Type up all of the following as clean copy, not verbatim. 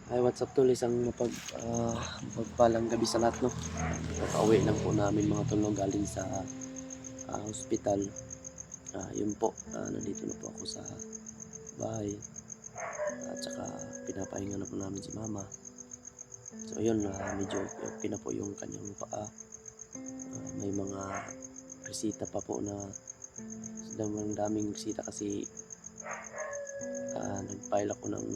Hi, what's up tol? Isang mapagpalang gabi sa lahat, no? Kakauwi lang po namin mga tol, no, galing sa hospital. Yun po, nandito na po ako sa bahay. At saka pinapahinga na po namin si mama. So yun, medyo okay na po yung kanyang paa. May mga resita pa po na daming resita kasi nag-file ako ng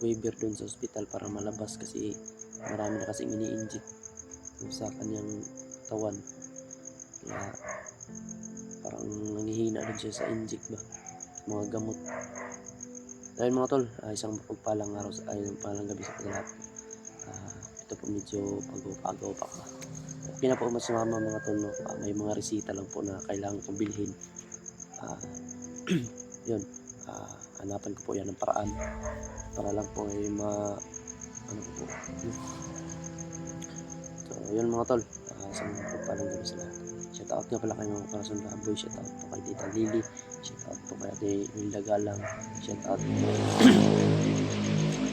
waiver dun sa hospital para malabas kasi marami na kasing ini-inject sa kanyang katawan. Kaya parang nanghihina din siya sa inject ba, mga gamot. Dahil mga tol, isang mapagpalang araw sa palang gabi sa lahat. Ito po medyo pagaw-pagaw pa ka. Okay na po mas mama mga tol, no? May mga resita lang po na kailangan kong bilhin. Yun, hanapan ko po yan ng paraan para lang po ay ano po. So yun mga tol, isang mapagpalang gabi sa lahat. Shout out nga pala kay mga Corazon Lamboy, shout out po kay Tita Lily, shout out po kay Ate Hilda Galang, shout out po kay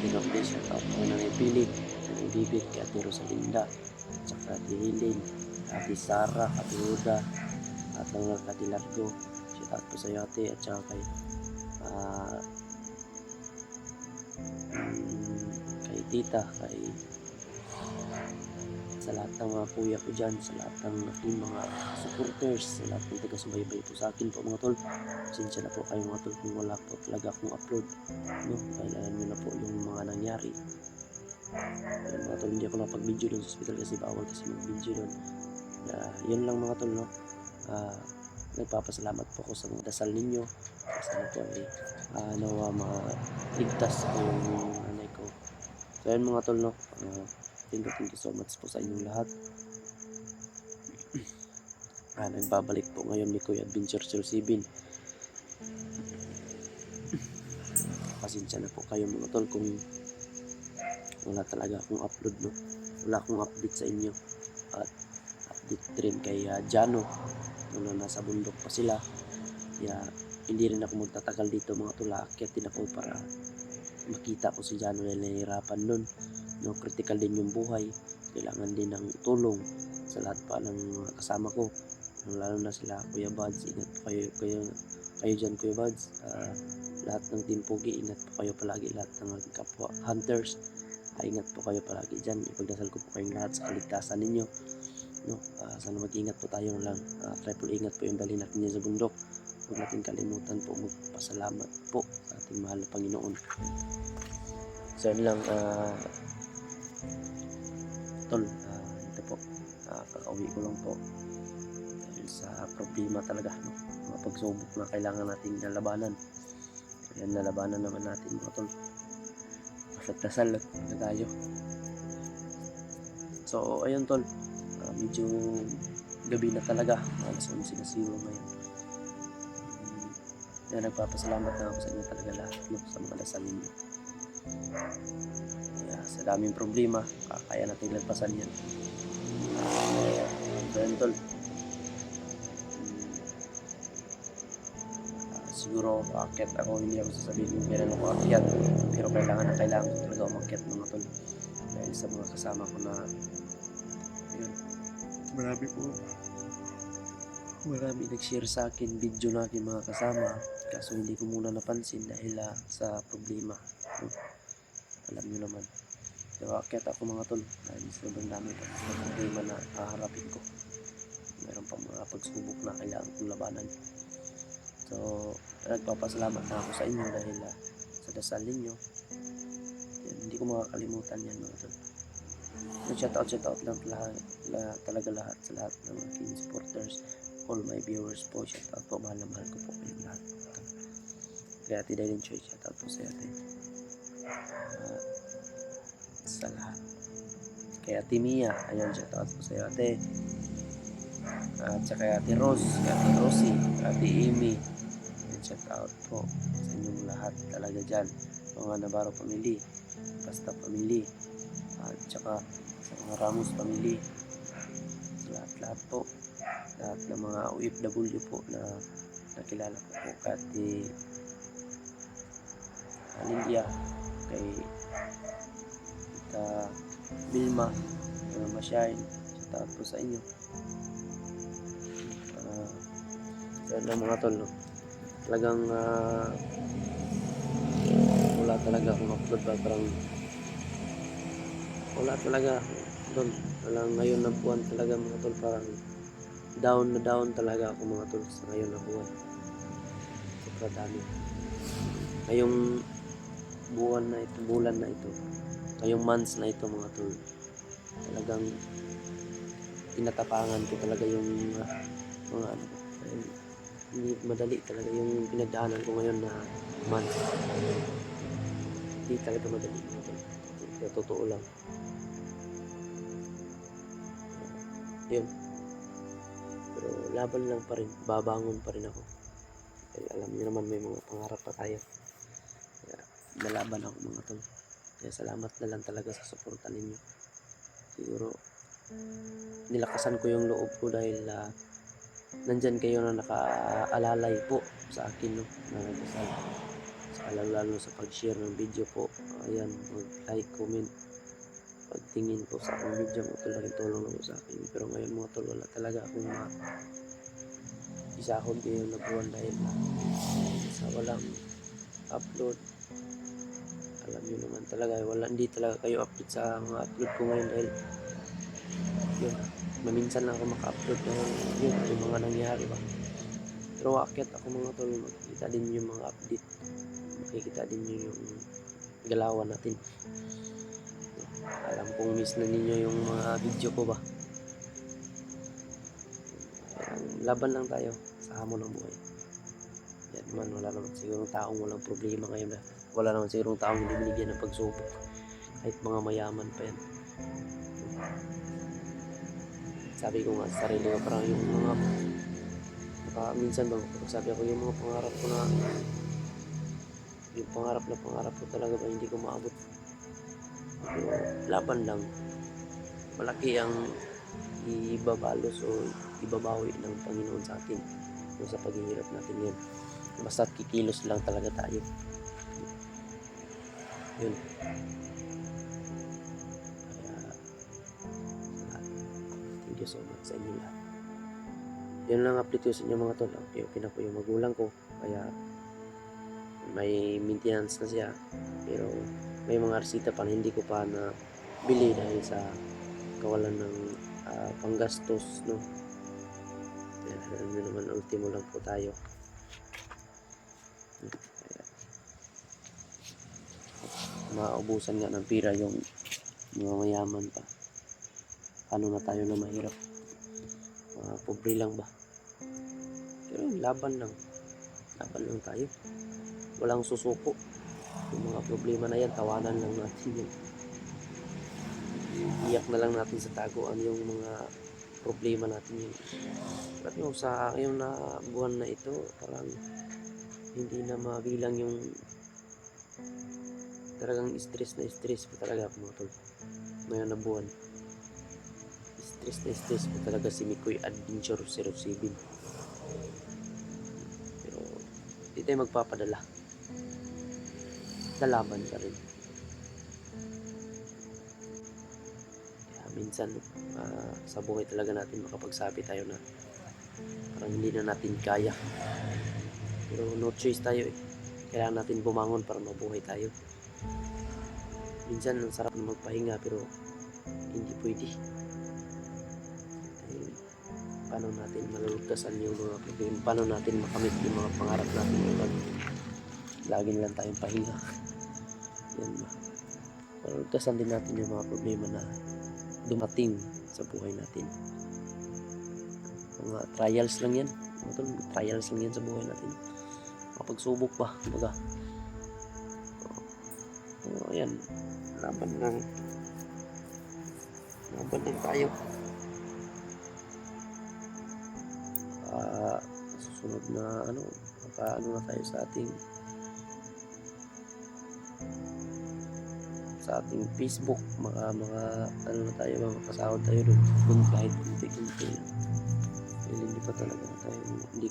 Ate shout out po kay Nanay Pili, Nanay Bibit, kay Ate Rosalinda, at saka Ate Hilin, Ate Sara, Ate Huda, at mga Ate Largo, shout out po sa iyo ate, at saka ah, kay Tita, sa lahat ng mga kuya ko dyan, sa lahat ng aking mga supporters, sa lahat ng taga-subaybay po sa akin po mga tol. Pasensya na po kayo mga tol kung wala po talaga akong upload, no? Dahil alam nyo na po yung mga nangyari. Ayun mga tol, hindi ako napag-video doon sa hospital kasi bawal kasi mag-video doon. Yun lang mga tol, no? Nagpapasalamat po ako sa mga dasal ninyo. Sana po ay nawa maligtas ko yung nanay ko. So ayun mga tol, no? Thank you so much po sa inyong lahat. Nagbabalik po ngayon ni Kuya Adventure 07. Pasensya na po kayo mga tol kung wala talaga akong upload, no? Wala akong update sa inyo. At update rin kay Jano na nasa bundok pa sila. Kaya hindi rin ako magtatagal dito mga tol. Aakyat din ako para makita ko si Jano dahil nahihirapan nun, no? Critical din yung buhay. Kailangan din ng tulong sa lahat pa ng mga kasama ko, lalo na sila Kuya Buds. Ingat po kayo dyan Kuya Buds. Lahat ng Team Pogi, ingat po kayo palagi. Lahat ng kapwa hunters, ingat po kayo palagi dyan. Ipagdasal ko po kayong lahat sa kaligtasan ninyo, no? Sana mag-ingat po tayo lang. Triple ingat po yung dalhin natin sa bundok. Huwag natin kalimutan po magpasalamat po sa ating mahal na Panginoon. So yun lang tol, ito po, kakauwi ko lang po dahil sa problema talaga, no? Mga pagsubok na kailangan nating nalabanan. Ayan, nalabanan naman natin mga tol. Dasal na tayo. So ayun tol, medyo gabi na talaga, alas 11 na siguro ngayon. Nagpapasalamat na ako sa inyo talaga lahat, no? Sa mga dasal ninyo. Sa daming problema, kaya natin lagpasan yan. Ayun tol, siguro aakyat ako, hindi ako sasabihin kung kailan ako aakyat, pero kailangan ko talaga umakyat mga tol, dahil sa mga kasama ko na yun, marami nag-share sa akin video na aking mga kasama, kaso hindi ko muna napansin dahil sa problema, no? Alam nyo naman. Pero aakyat ako mga tol dahil sobrang dami pa sa problema na haharapin ko. Meron pa mga pagsubok na kailangan kong labanan. So nagpapasalamat na ako sa inyo dahil sa dasal ninyo. Yan, hindi ko makakalimutan yan mga tol. Shout out lang talaga lahat sa lahat ng aking supporters, all my viewers po. Shout out po, mahal na mahal ko po kayong lahat. Kaya Ate Dailin Choy, shout out po sa ate, sa lahat. Kaya Ate Mia, ayan, shout out po sa iyo ate. At saka Ate Rose, Ate Rosie, Ate Amy, shout out po sa inyong lahat talaga dyan, mga Navarro family, Basta family, at saka sa mga Ramos family, sa lahat po, lahat ng mga OFW po na nakilala ko po, kay Lydia, kay Vilma, Mashine, shout out po sa inyo. So yun lang mga tol, no? Talagang wala talaga akong upload ba, parang wala talaga tol. Walang ngayon na buwan talaga mga tol, parang down na down talaga ako mga tol sa ngayon na buwan. Sobra dami. Ngayong buwan na ito, bulan na ito, ngayong months na ito mga tol, talagang tinatapangan ko talaga yung mga ano ko. Dahil hindi madali talaga yung pinagdaanan ko ngayon na month. Hindi talaga madali mga tol. Kaya totoo lang. Yun. Pero laban lang pa rin. Babangon pa rin ako. Kaya alam niyo naman may mga pangarap pa tayo. Kaya nalaban ako mga tol. Kaya salamat na lang talaga sa suporta ninyo. Siguro nilakasan ko yung loob ko dahil nandyan kayo na nakaalalay po sa akin, no, na nagdasal. Lalo sa pag-share ng video po. Ayan, mag-like, comment, pagtingin po sa aking video mga tol, laking tulong na po sa akin. Pero ngayon mga tol, wala talaga akong isahod ngayon na buwan dahil sa walang upload. Alam nyo naman talaga, hindi talaga kayo update sa mga upload ko ngayon dahil yun, maminsan lang ako maka-upload dahil yun, yung mga nangyari ba. Pero akit ako mga tol, makikita din yung mga update, makikita din yung galawan natin. Alam kong miss na ninyo yung mga video ko ba. Laban lang tayo sa hamon ng buhay. Yan man, wala naman sigurong taong walang problema ngayon. Wala naman sigurong taong hindi binigyan ng pagsubok. Kahit mga mayaman pa yan. Sabi ko nga sa sarili ko, parang yung mga minsan ba, sabi ako yung mga pangarap ko na yung pangarap ko talaga ba hindi ko maabot. Pero laban lang. Malaki ang ibabalos o ibabawi ng Panginoon sa atin kung sa paghihirap natin yan. Basta kikilos lang talaga tayo. Yun. Kaya thank you so much sa inyo lahat. Yun lang update ko sa inyo mga tol. Okay na po yung magulang ko. Kaya may maintenance na siya. Pero may mga resita pa na hindi ko pa na bili dahil sa kawalan ng panggastos, no? Alam nyo naman, ultimo lang po tayo. Kaya, maubusan nga ng pira yung mga mayaman pa. Paano na tayo na mahirap? Pobre lang ba? Pero laban lang tayo. Walang susuko. Yung mga problema na yan, tawanan lang natin yun. Iyak na lang natin sa taguan yung mga problema natin yun. Pero yung sa ngayon na buwan na ito, parang hindi na mabilang yung talagang stress po talaga ako mga tol. Ngayon na buwan, stress po talaga si Mikoy Adventure 07. Pero hindi tayo magpapadala. Lalaban pa rin. Kaya minsan sa buhay talaga natin makapagsabi tayo na parang hindi na natin kaya. Pero no choice tayo eh. Kailangan natin bumangon para mabuhay tayo. Minsan ang sarap na magpahinga pero hindi pwede. Dahil paano natin malulutasan yung mga problema, paano natin makamit yung mga pangarap natin kapag lagi lang tayong pahinga. Yan ba? Malulutasan din natin yung mga problema na dumating sa buhay natin. Mga trials lang yan. Trials lang yan sa buhay natin. Pagsubok ba? Kumbaga. Ayan. Laban lang tayo. Susunod na na tayo sa ating Facebook, mga na tayo, makasahod tayo doon kahit kunti-kunti lang. Hindi pa talaga tayo,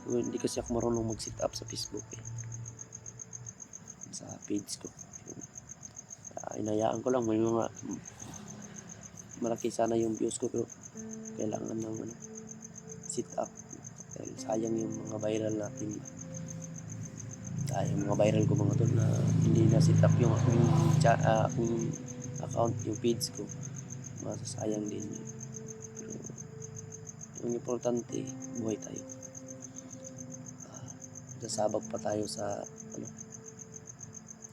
hindi kasi ako marunong mag-set up sa Facebook sa page ko. hinayaan ko lang, may mga malaki sana yung views ko, pero kailangan ng sit up dahil sayang yung mga viral natin. Yung mga viral ko mga tol na hindi na sit up yung akong account, yung page ko, masasayang din yun. Pero yung importante, buhay tayo. Sasabak pa tayo sa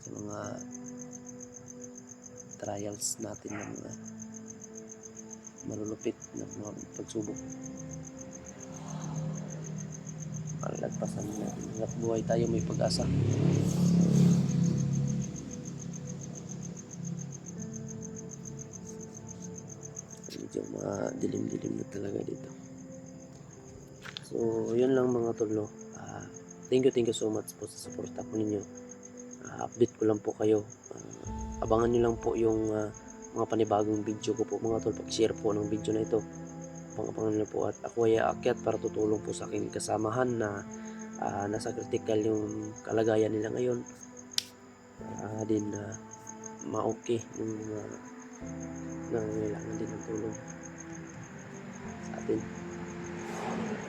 sa mga trials natin ng mga malulupit na mga pagsubok. Malagpasan natin. Hanggat buhay tayo, may pag-asa. Medyo madilim-dilim na talaga dito. So, yun lang mga tol, no? Thank you so much po sa suporta po ninyo. Update ko lang po kayo. Abangan nyo lang po yung mga panibagong video ko po mga tol. Pag-share po ng video na ito, abangan nyo po. At ako ay aakyat para tutulong po sa aking kasamahan na nasa critical yung kalagayan nila ngayon. Din ma-okay yung nangangailangan din ng tulong sa atin.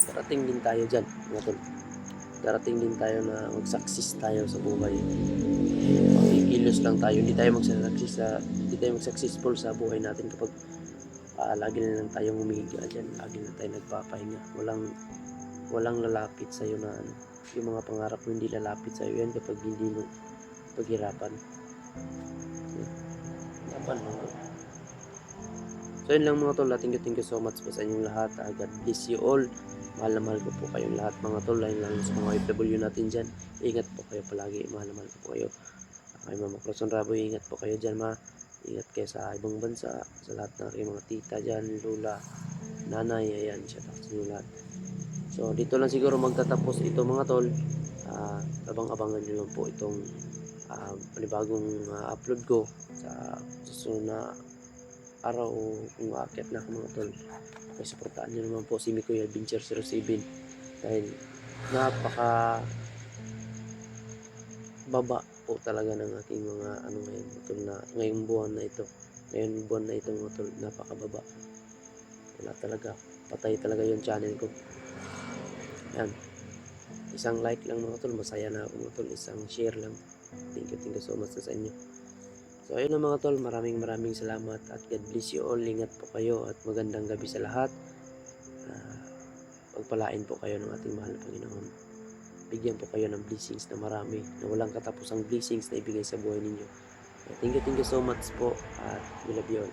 Darating din tayo dyan mga tol. Darating din tayo na mag-success tayo sa buhay. Makikilos lang tayo, hindi tayo mag-successful sa buhay natin kapag lagi na lang tayong humihiga dyan, lagi na tayo nagpapahinga. Walang lalapit sa iyo na yung mga pangarap mo hindi lalapit sa iyo yan kapag hindi mo paghirapan. So yun lang mga tol, thank you so much po sa inyong lahat. God bless you all. Mahal na mahal ko po kayong lahat mga tol, lalo sa mga OFW natin dyan. Ingat po kayo palagi, mahal na mahal ko po kayo. Kay Mama Croson Raboy, ingat po kayo dyan ingat kayo sa ibang bansa, sa lahat ng aking mga tita dyan, lula, nanay, ayan, shout out sa inyo lahat. So dito lang siguro magtatapos ito mga tol. Abang-abangan nyo lang po itong panibagong upload ko sa susunod na araw o kung aakyat na ako mga tol. Okay, supportaan nyo naman po si Mikoy Adventure 07 dahil napaka baba po talaga ng aking mga ngayon tol, na ngayong buwan na ito mga tol, napakababa. Wala talaga, patay talaga yung channel ko. Yan, isang like lang mga tol, masaya na ako mga tol. Isang share lang. Thank you so much sa inyo. So ayun na mga tol, maraming salamat at God bless you all. Ingat po kayo at magandang gabi sa lahat. Pagpalain po kayo ng ating mahal na Panginoon. Bigyan po kayo ng blessings na marami, na walang katapusang blessings na ibigay sa buhay ninyo. Thank you so much po at we love you all.